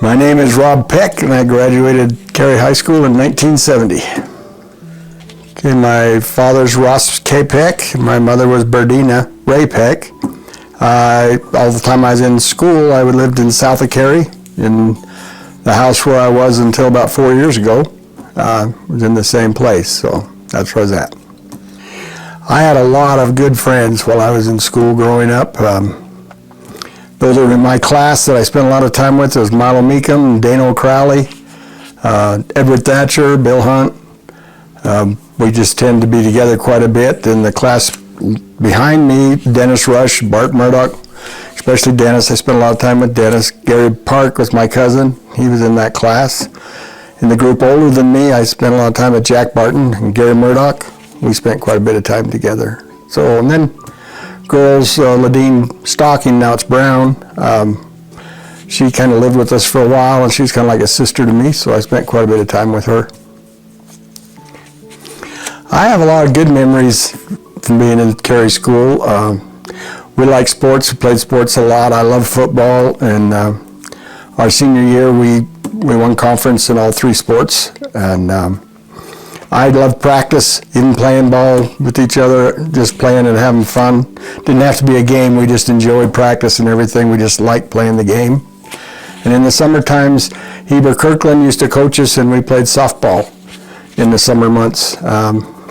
My name is Robb Peck, and I graduated Carey High School in 1970. Okay, my father's Ross K. Peck. My mother was Berdina Ray Peck. All the time I was in school, I lived in south of Carey, in the house where I was until about 4 years ago. Was in the same place, so that's where I was at. I had a lot of good friends while I was in school growing up. Those are in my class that I spent a lot of time with. There was Milo Meekum, Dana O'Crowley, Edward Thatcher, Bill Hunt. We just tend to be together quite a bit. In the class behind me, Dennis Rush, Bart Murdoch, especially Dennis. I spent a lot of time with Dennis. Gary Park was my cousin. He was in that class. In the group older than me, I spent a lot of time with Jack Barton and Gary Murdoch. We spent quite a bit of time together. So, and then girls, Ladine Stocking, now it's Brown. She kind of lived with us for a while, and she's kind of like a sister to me, so I spent quite a bit of time with her. I have a lot of good memories from being in Carey School. We like sports. We played sports a lot. I love football, and our senior year we won conference in all three sports. And I loved practice, even playing ball with each other, just playing and having fun. Didn't have to be a game. We just enjoyed practice and everything. We just liked playing the game. And in the summer times, Heber Kirkland used to coach us, and we played softball in the summer months.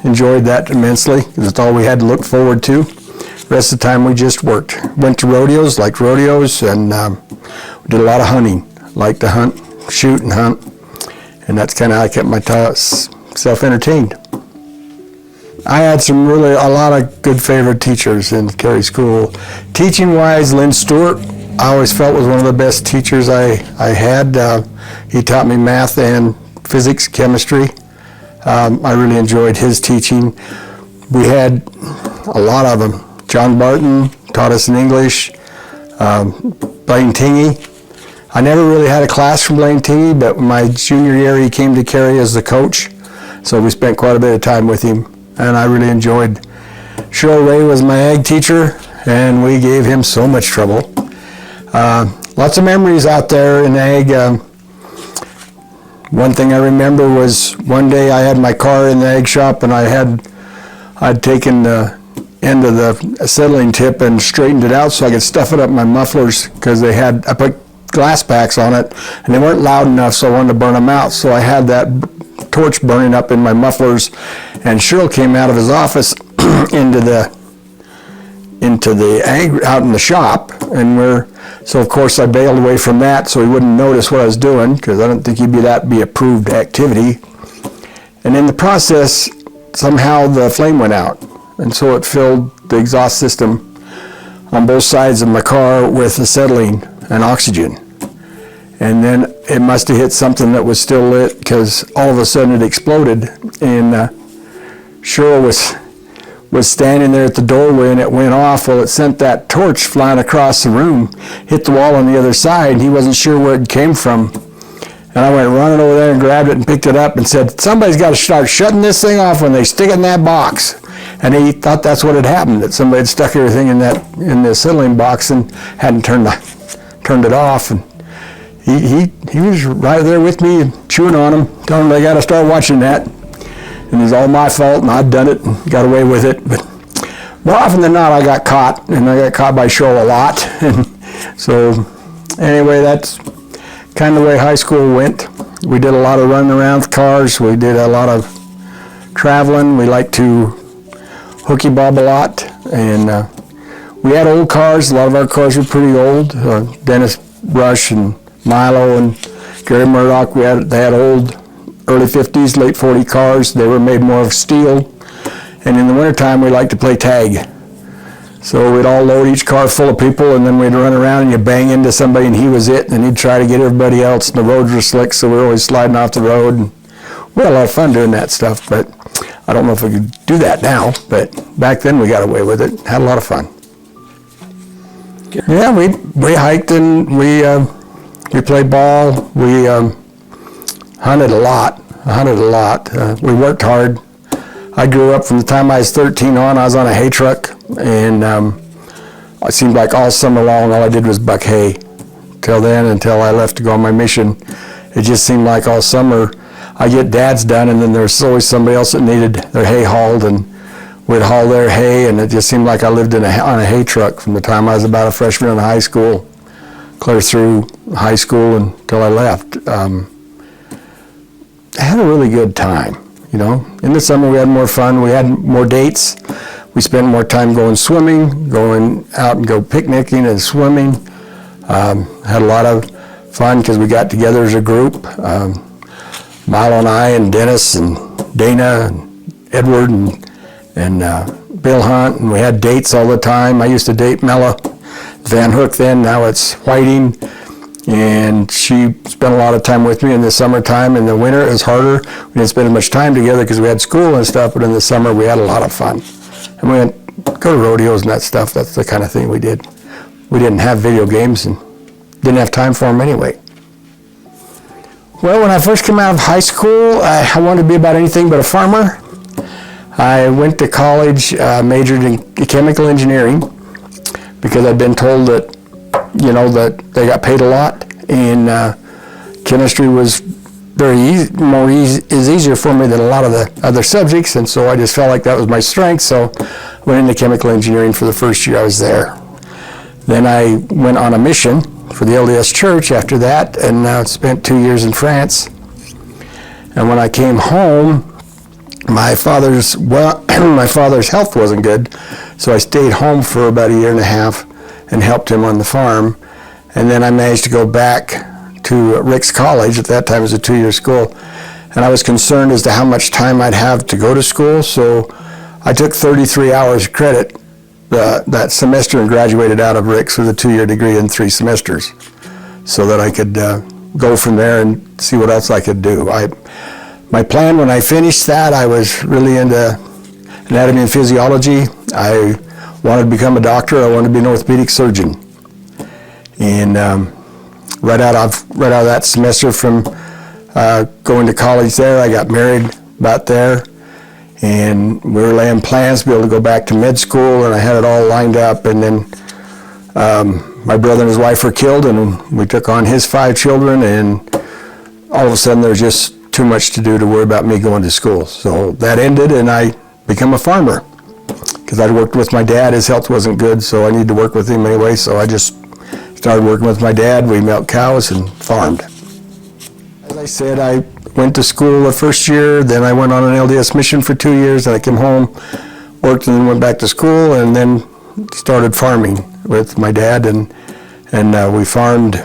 Enjoyed that immensely. That's all we had to look forward to. The rest of the time we just worked. Went to rodeos, liked rodeos, and we did a lot of hunting. Liked to hunt, shoot and hunt. And that's kind of how I kept myself entertained. I had a lot of good favorite teachers in Carey School. Teaching wise, Lynn Stewart, I always felt was one of the best teachers I had. He taught me math and physics, chemistry. I really enjoyed his teaching. We had a lot of them. John Barton taught us in English. Blaine Tingey. I never really had a class from Blaine Tingey, but my junior year he came to Carey as the coach, so we spent quite a bit of time with him, and I really enjoyed. Cheryl Ray was my ag teacher, and we gave him so much trouble. Lots of memories out there in ag. One thing I remember was one day I had my car in the ag shop, and I'd taken the end of the acetylene tip and straightened it out so I could stuff it up my mufflers, because I put glass packs on it and they weren't loud enough, so I wanted to burn them out. So I had that torch burning up in my mufflers, and Cheryl came out of his office out in the shop, and so of course I bailed away from that so he wouldn't notice what I was doing, because I don't think that'd be approved activity. And in the process, somehow the flame went out, and so it filled the exhaust system on both sides of my car with acetylene and oxygen. And then it must have hit something that was still lit, because all of a sudden it exploded, and Cheryl was standing there at the doorway, and it went off. Well, it sent that torch flying across the room, hit the wall on the other side, and he wasn't sure where it came from. And I went running over there and grabbed it and picked it up and said, "Somebody's got to start shutting this thing off when they stick it in that box." And he thought that's what had happened, that somebody had stuck everything in the acetylene box and hadn't turned it off. And he was right there with me and chewing on him, telling him they got to start watching that. And it was all my fault, and I'd done it and got away with it. But more often than not, I got caught, and I got caught by Cheryl a lot. And so anyway, that's kind of the way high school went. We did a lot of running around with cars. We did a lot of traveling. We liked to hooky bob a lot. And we had old cars. A lot of our cars were pretty old. Dennis Rush and Milo and Gary Murdoch, they had old early 50s, late 40 cars. They were made more of steel. And in the wintertime, we liked to play tag. So we'd all load each car full of people, and then we'd run around and you bang into somebody and he was it, and he'd try to get everybody else, and the roads were slick, so we were always sliding off the road. And we had a lot of fun doing that stuff, but I don't know if we could do that now, but back then we got away with it. Had a lot of fun. Yeah, we hiked, and we played ball. We hunted a lot. We worked hard. I grew up from the time I was 13 on. I was on a hay truck, and it seemed like all summer long all I did was buck hay. till then, until I left to go on my mission. It just seemed like all summer I get dad's done, and then there's always somebody else that needed their hay hauled, and we'd haul their hay, and it just seemed like I lived on a hay truck from the time I was about a freshman in high school, clear through high school until I left. I had a really good time, you know. In the summer we had more fun, we had more dates, we spent more time going swimming, going out and go picnicking and swimming. Had a lot of fun because we got together as a group. Milo and I and Dennis and Dana and Edward and Bill Hunt, and we had dates all the time. I used to date Mella Van Hook then, now it's Whiting, and she spent a lot of time with me in the summertime. In the winter it was harder. We didn't spend as much time together because we had school and stuff, but in the summer we had a lot of fun. And we went go to rodeos and that stuff. That's the kind of thing we did. We didn't have video games and didn't have time for them anyway. Well, when I first came out of high school, I wanted to be about anything but a farmer. I went to college, majored in chemical engineering because I'd been told that, you know, that they got paid a lot, and chemistry was easier for me than a lot of the other subjects, and so I just felt like that was my strength, so I went into chemical engineering for the first year I was there. Then I went on a mission for the LDS Church after that, and spent 2 years in France. And when I came home, my father's health wasn't good, so I stayed home for about a year and a half and helped him on the farm. And then I managed to go back to Rick's College. At that time it was a 2-year school, and I was concerned as to how much time I'd have to go to school, so I took 33 hours credit that semester and graduated out of Rick's with a 2-year degree in 3 semesters, so that I could go from there and see what else I could do. My plan when I finished that, I was really into anatomy and physiology. I wanted to become a doctor. I wanted to be an orthopedic surgeon. And right out of that semester from going to college there, I got married about there. And we were laying plans to be able to go back to med school, and I had it all lined up. And then my brother and his wife were killed, and we took on his 5 children, and all of a sudden there was just too much to do to worry about me going to school. So that ended, and I became a farmer because I'd worked with my dad. His health wasn't good, so I needed to work with him anyway, so I just started working with my dad. We milked cows and farmed. As I said, I went to school the first year, then I went on an LDS mission for 2 years, and I came home, worked, and then went back to school, and then started farming with my dad, and we farmed.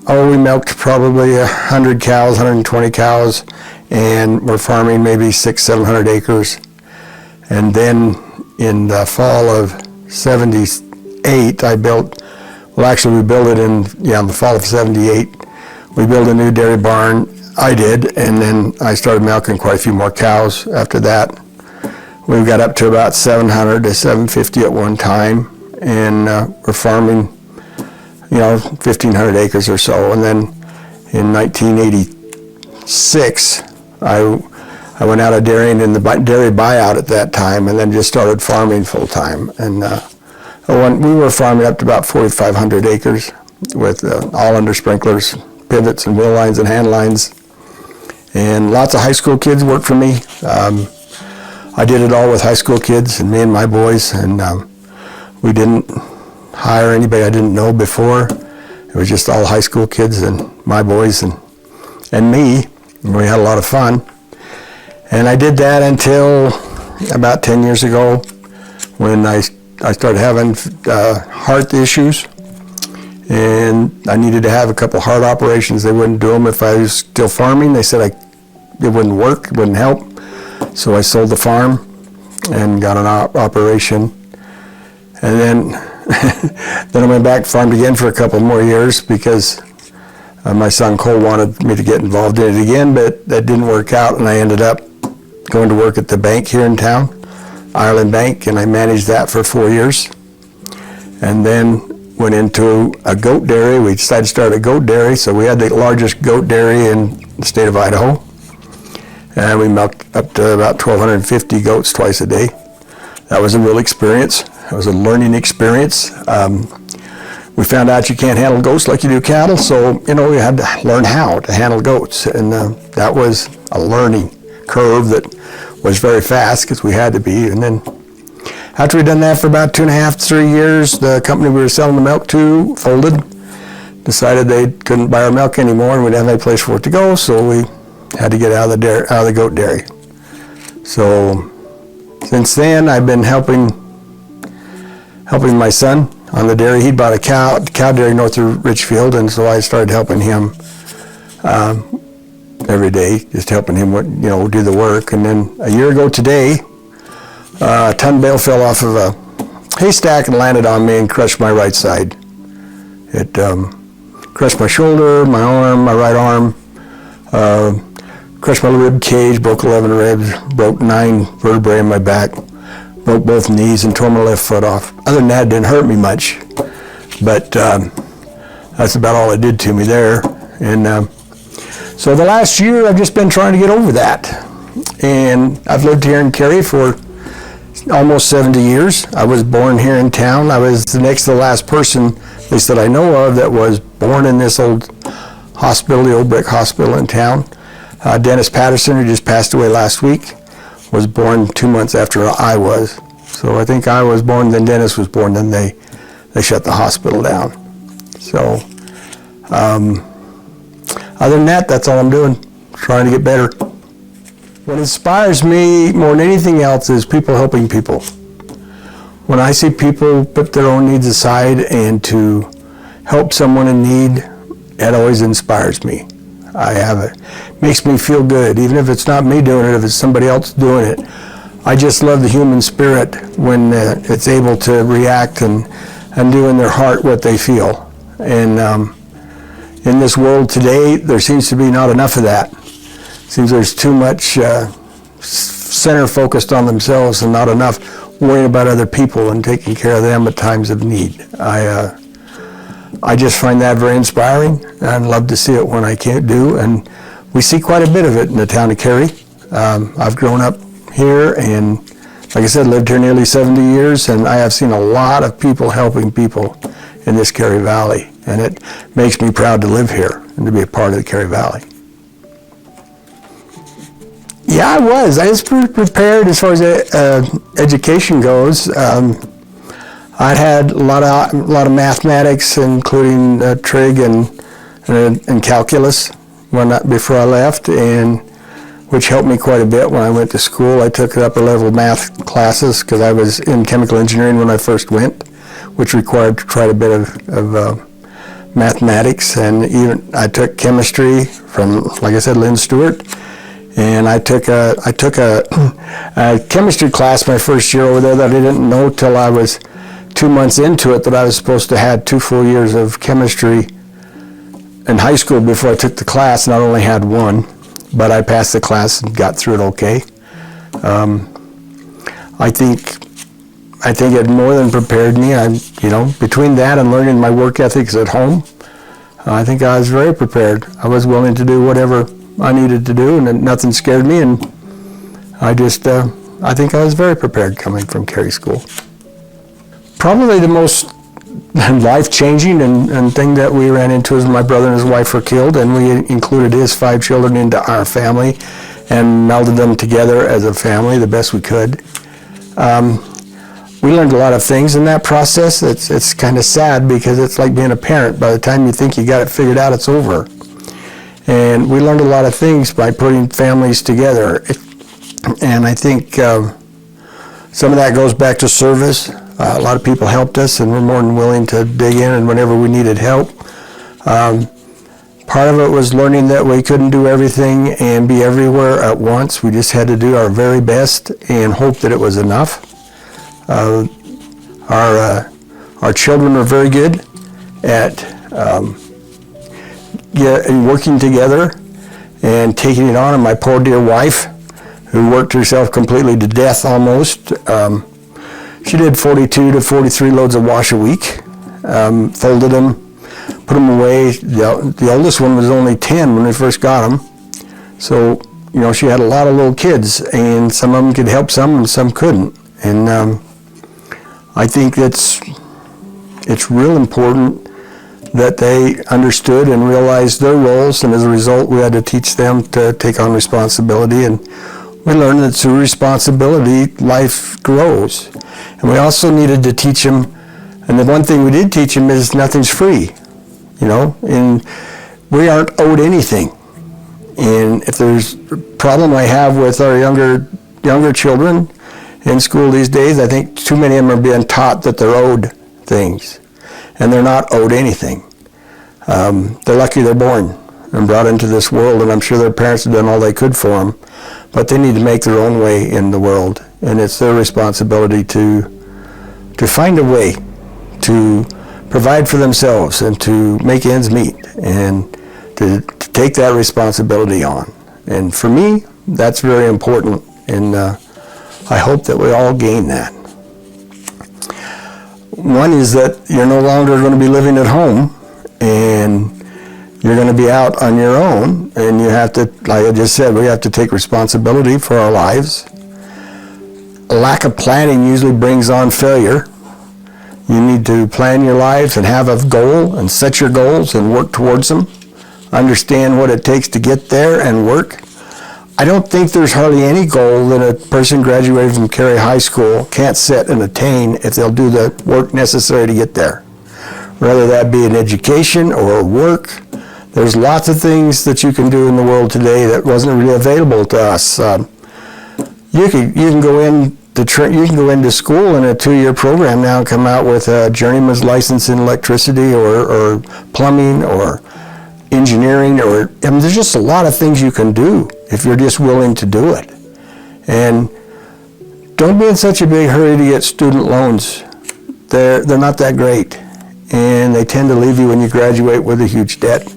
We milked probably 100 cows, 120 cows, and we're farming maybe 600-700 acres. And then in the fall of '78, we built it in the fall of '78. We built a new dairy barn. I did, and then I started milking quite a few more cows after that. We got up to about 700 to 750 at one time, and we're farming 1,500 acres or so. And then in 1986, I went out of dairying in the dairy buyout at that time, and then just started farming full time. And we were farming up to about 4,500 acres with all under sprinklers, pivots and wheel lines and hand lines. And lots of high school kids worked for me. I did it all with high school kids and me and my boys, and we didn't hire anybody I didn't know before. It was just all high school kids and my boys and me, and we had a lot of fun. And I did that until about 10 years ago when I started having heart issues, and I needed to have a couple heart operations. They wouldn't do them if I was still farming. They said it wouldn't work, it wouldn't help. So I sold the farm and got an operation. And then I went back and farmed again for a couple more years because my son Cole wanted me to get involved in it again, but that didn't work out, and I ended up going to work at the bank here in town, Ireland Bank, and I managed that for 4 years. And then went into a goat dairy. We decided to start a goat dairy, so we had the largest goat dairy in the state of Idaho. And we milked up to about 1,250 goats twice a day. That was a real experience. It was a learning experience. we found out you can't handle goats like you do cattle, so, you know, we had to learn how to handle goats. And that was a learning curve that was very fast because we had to be. And then after we'd done that for about 2.5 to 3 years, the company we were selling the milk to folded, decided they couldn't buy our milk anymore and we didn't have any place for it to go, so we had to get out of the goat dairy. So since then, I've been helping my son on the dairy. He'd bought a cow dairy north of Richfield, and so I started helping him every day, just helping him, do the work. And then a year ago today, a ton bale fell off of a haystack and landed on me and crushed my right side. It crushed my shoulder, my arm, my right arm, crushed my rib cage, broke 11 ribs, broke 9 vertebrae in my back, broke both knees, and tore my left foot off. Other than that, it didn't hurt me much, but that's about all it did to me there. And so the last year, I've just been trying to get over that. And I've lived here in Carey for almost 70 years. I was born here in town. I was the next to the last person, at least that I know of, that was born in this old hospital, the old brick hospital in town. Dennis Patterson, who just passed away last week, was born 2 months after I was. So I think I was born, then Dennis was born, then they shut the hospital down. So other than that, that's all I'm doing, trying to get better. What inspires me more than anything else is people helping people. When I see people put their own needs aside and to help someone in need, it always inspires me. It makes me feel good, even if it's not me doing it, if it's somebody else doing it. I just love the human spirit when it's able to react and do in their heart what they feel. And in this world today, there seems to be not enough of that. Seems there's too much center focused on themselves and not enough worrying about other people and taking care of them at times of need. I just find that very inspiring, and I'd love to see it when I can't do, and we see quite a bit of it in the town of Carey. I've grown up here and, like I said, lived here nearly 70 years, and I have seen a lot of people helping people in this Carey Valley, and it makes me proud to live here and to be a part of the Carey Valley. Yeah, I was pretty prepared as far as education goes. I'd had a lot of mathematics, including trig and calculus before I left, and which helped me quite a bit when I went to school. I took upper level math classes because I was in chemical engineering when I first went, which required quite a bit of mathematics, and even I took chemistry from, like I said, Lynn Stewart. And I took a chemistry class my first year over there that I didn't know till I was 2 months into it that I was supposed to have 2 full years of chemistry in high school before I took the class, and I only had 1, but I passed the class and got through it okay. I think it more than prepared me. Between that and learning my work ethics at home, I think I was very prepared. I was willing to do whatever I needed to do, and nothing scared me, and I think I was very prepared coming from Carey School. Probably the most life-changing and thing that we ran into is my brother and his wife were killed, and we included his 5 children into our family and melded them together as a family the best we could. We learned a lot of things in that process. It's kind of sad because it's like being a parent. By the time you think you got it figured out, it's over. And we learned a lot of things by putting families together. And I think some of that goes back to service. A lot of people helped us, and we're more than willing to dig in and whenever we needed help. Part of it was learning that we couldn't do everything and be everywhere at once. We just had to do our very best and hope that it was enough. Our children were very good at working together and taking it on. And my poor dear wife, who worked herself completely to death almost, she did 42 to 43 loads of wash a week, folded them, put them away. The oldest one was only 10 when we first got them. So, she had a lot of little kids, and some of them could help some and some couldn't. And I think that's it's real important that they understood and realized their roles, and as a result, we had to teach them to take on responsibility, and we learned that through responsibility, life grows. And we also needed to teach them, and the one thing we did teach them is nothing's free, and we aren't owed anything. And if there's a problem I have with our younger children in school these days, I think too many of them are being taught that they're owed things, and they're not owed anything. They're lucky they're born and brought into this world, and I'm sure their parents have done all they could for them, but they need to make their own way in the world, and it's their responsibility to find a way to provide for themselves and to make ends meet and to take that responsibility on. And for me, that's very important, and I hope that we all gain that. One is that you're no longer going to be living at home, and you're going to be out on your own, and you have to, like I just said, we have to take responsibility for our lives. A lack of planning usually brings on failure. You need to plan your lives and have a goal and set your goals and work towards them. Understand what it takes to get there and work. I don't think there's hardly any goal that a person graduating from Carey High School can't set and attain if they'll do the work necessary to get there. Whether that be in education or work, there's lots of things that you can do in the world today that wasn't really available to us. You can go into school in a 2-year program now and come out with a journeyman's license in electricity or plumbing or engineering, there's just a lot of things you can do if you're just willing to do it. And don't be in such a big hurry to get student loans. They're not that great, and they tend to leave you when you graduate with a huge debt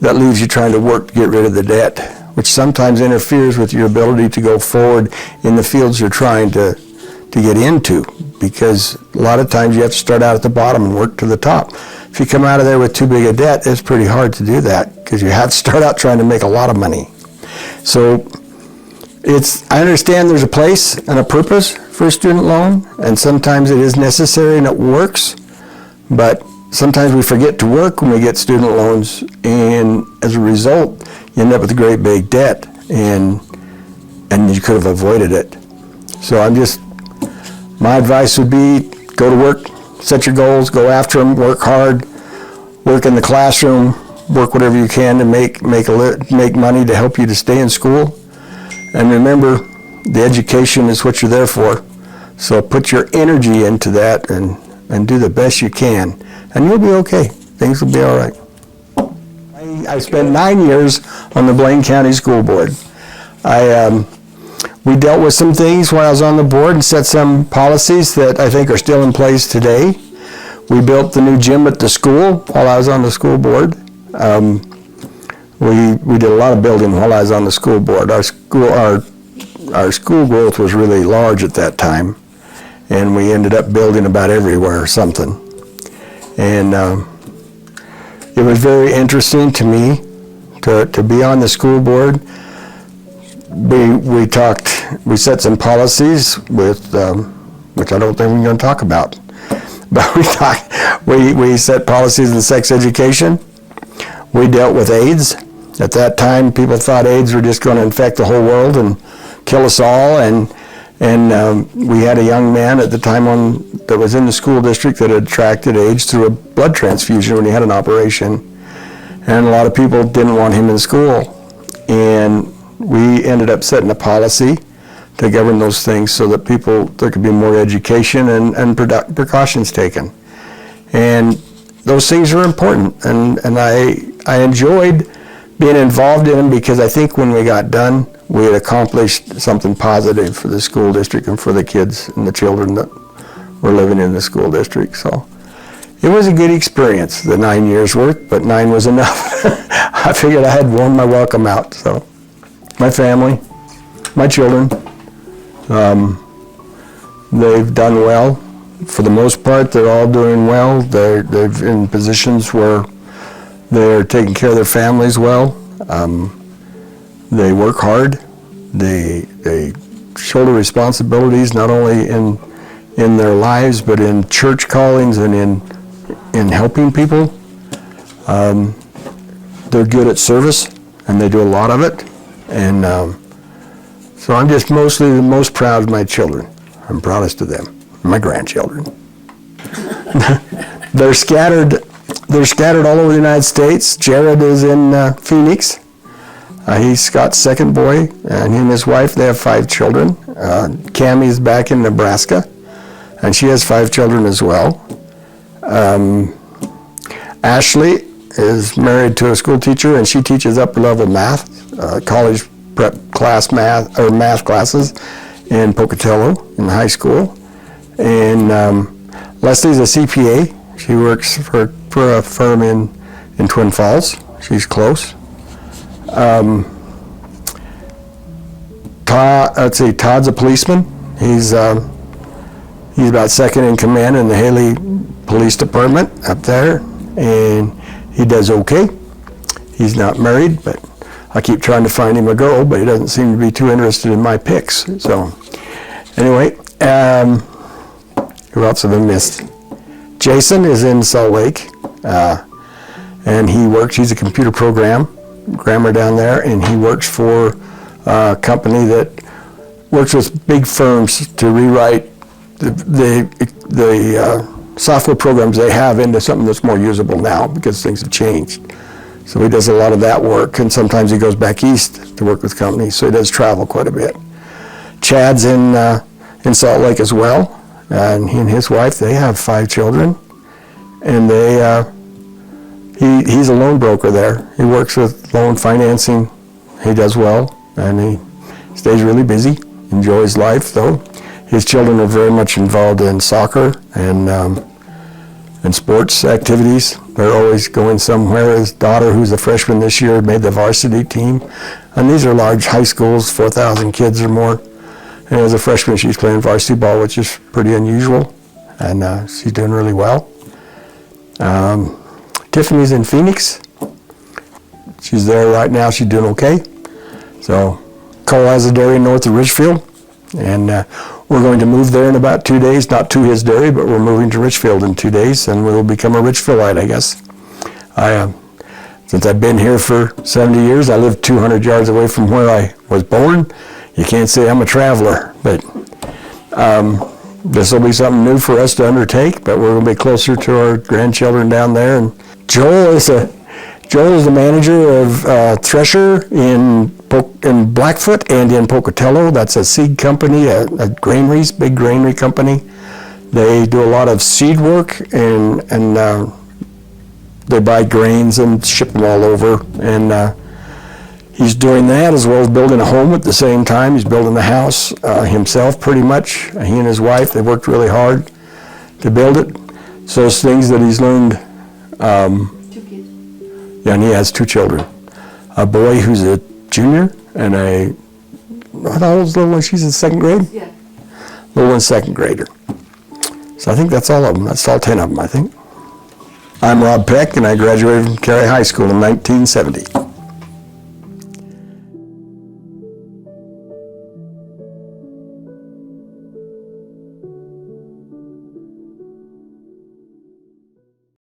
that leaves you trying to work to get rid of the debt, which sometimes interferes with your ability to go forward in the fields you're trying to get into, because a lot of times you have to start out at the bottom and work to the top. If you come out of there with too big a debt, it's pretty hard to do that, because you have to start out trying to make a lot of money. So I understand there's a place and a purpose for a student loan, and sometimes it is necessary and it works, but sometimes we forget to work when we get student loans, and as a result, you end up with a great big debt, and you could have avoided it. So my advice would be, go to work, set your goals, go after them, work hard, work in the classroom, work whatever you can to make money to help you to stay in school. And remember, the education is what you're there for. So put your energy into that and do the best you can, and you'll be okay. Things will be all right. I spent 9 years on the Blaine County School Board. We dealt with some things while I was on the board and set some policies that I think are still in place today. We built the new gym at the school while I was on the school board. We did a lot of building while I was on the school board. Our school growth was really large at that time, and we ended up building about everywhere something. And it was very interesting to me to be on the school board. We set some policies with, which I don't think we're going to talk about, but we set policies in sex education. We dealt with AIDS. At that time, people thought AIDS were just going to infect the whole world and kill us all, and we had a young man at the time that was in the school district that had contracted AIDS through a blood transfusion when he had an operation, and a lot of people didn't want him in school, and we ended up setting a policy to govern those things so that there could be more education and precautions taken. And those things are important, and I enjoyed being involved in them, because I think when we got done, we had accomplished something positive for the school district and for the kids and the children that were living in the school district. So it was a good experience, the 9 years worth, but 9 was enough. I figured I had worn my welcome out. So my family, my children, they've done well. For the most part, they're all doing well. They're in positions where they're taking care of their families well. They work hard. They shoulder responsibilities not only in their lives, but in church callings and in in helping people. They're good at service, and they do a lot of it. And so I'm just mostly the most proud of my children. I'm proudest of them, my grandchildren. They're scattered all over the United States. Jared is in Phoenix. He's Scott's second boy, and he and his wife, they have 5 children. Cammie's back in Nebraska, and she has 5 children as well. Ashley is married to a school teacher, and she teaches upper level math, college prep class math, or math classes in Pocatello in the high school. And Leslie's a CPA. She works for a firm in Twin Falls. She's close. Todd's a policeman. He's about second in command in the Haley Police Department up there, and he does okay. He's not married, but I keep trying to find him a girl, but he doesn't seem to be too interested in my picks. So anyway, who else have I missed? Jason is in Salt Lake, and he's a computer programmer down there, and he works for a company that works with big firms to rewrite the software programs they have into something that's more usable now because things have changed. So he does a lot of that work, and sometimes he goes back east to work with companies, so he does travel quite a bit. Chad's in Salt Lake as well, and he and his wife, they have 5 children, and he's a loan broker there. He works with loan financing. He does well, and he stays really busy, enjoys life though. His children are very much involved in soccer and sports activities. They're always going somewhere. His daughter, who's a freshman this year, made the varsity team. And these are large high schools, 4,000 kids or more. And as a freshman, she's playing varsity ball, which is pretty unusual. And she's doing really well. Tiffany's in Phoenix. She's there right now. She's doing okay. So Cole has a dairy north of Richfield. And we're going to move there in about 2 days, not to his dairy, but we're moving to Richfield in 2 days, and we'll become a Richfieldite, I guess. Since I've been here for 70 years, I live 200 yards away from where I was born. You can't say I'm a traveler, but this will be something new for us to undertake, but we're going to be closer to our grandchildren down there. And Joel is the manager of Thresher in Blackfoot and in Pocatello. That's a seed company, a big granary company. They do a lot of seed work, and they buy grains and ship them all over. And he's doing that as well as building a home at the same time. He's building the house himself pretty much. He and his wife, they worked really hard to build it. So it's things that he's learned. 2 kids. Yeah, and he has 2 children. A boy who's a junior, and how old's the little one? She's in 2nd grade? Yeah. Little one's 2nd grader. So I think that's all of them. That's all 10 of them, I think. I'm Robb Peck, and I graduated from Carey High School in 1970.